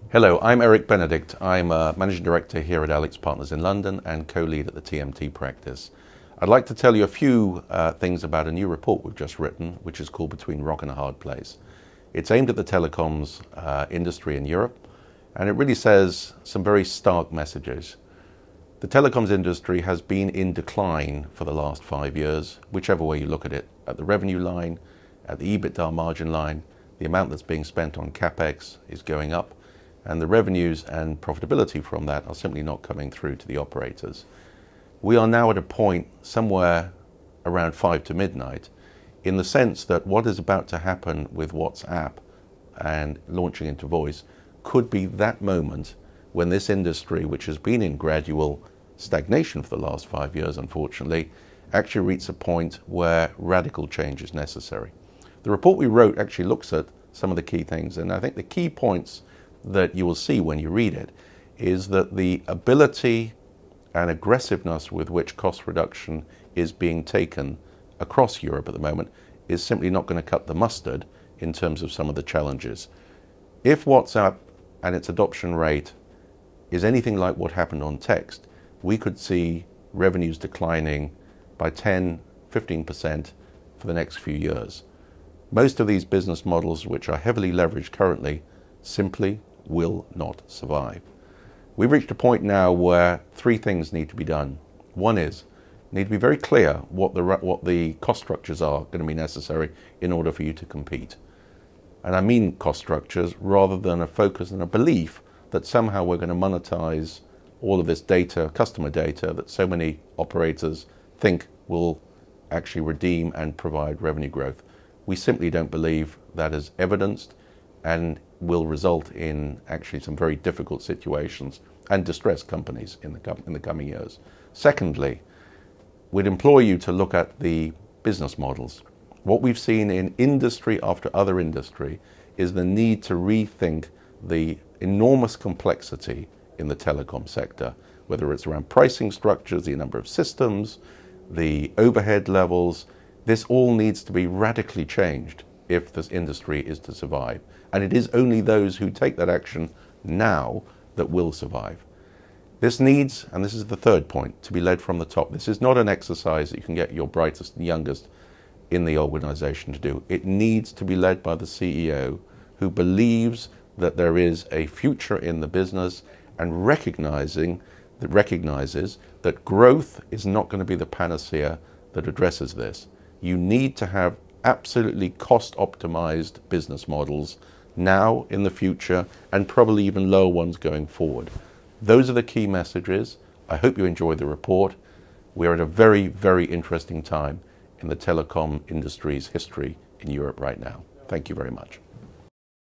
Hello, I'm Benedict. I'm a Managing Director here at AlixPartners in London and co-lead at the TMT practice. I'd like to tell you a few things about a new report we've just written, which is called Between Rock and a Hard Place. It's aimed at the telecoms industry in Europe, and it really says some very stark messages. The telecoms industry has been in decline for the last 5 years, whichever way you look at it, at the revenue line, at the EBITDA margin line. The amount that's being spent on CapEx is going up, and the revenues and profitability from that are simply not coming through to the operators. We are now at a point somewhere around 5 to midnight, in the sense that what is about to happen with WhatsApp and launching into voice could be that moment when this industry, which has been in gradual stagnation for the last 5 years, unfortunately, actually reaches a point where radical change is necessary. The report we wrote actually looks at some of the key things, and I think the key points that you will see when you read it is that the ability and aggressiveness with which cost reduction is being taken across Europe at the moment is simply not going to cut the mustard in terms of some of the challenges. If WhatsApp and its adoption rate is anything like what happened on text, we could see revenues declining by 10–15% for the next few years. Most of these business models, which are heavily leveraged currently, simply will not survive. We've reached a point now where three things need to be done. One is, need to be very clear what the cost structures are going to be necessary in order for you to compete. And I mean cost structures rather than a focus and a belief that somehow we're going to monetize all of this data, customer data, that so many operators think will actually redeem and provide revenue growth. We simply don't believe that is evidenced and will result in actually some very difficult situations and distressed companies in the coming years. Secondly, we'd implore you to look at the business models. What we've seen in industry after other industry is the need to rethink the enormous complexity in the telecom sector, whether it's around pricing structures, the number of systems, the overhead levels. This all needs to be radically changed if this industry is to survive. And it is only those who take that action now that will survive. This needs, and this is the third point, to be led from the top. This is not an exercise that you can get your brightest and youngest in the organization to do. It needs to be led by the CEO who believes that there is a future in the business and recognizes that growth is not going to be the panacea that addresses this. You need to have absolutely cost-optimized business models now, in the future, and probably even lower ones going forward. Those are the key messages. I hope you enjoyed the report. We're at a very, very interesting time in the telecom industry's history in Europe right now. Thank you very much.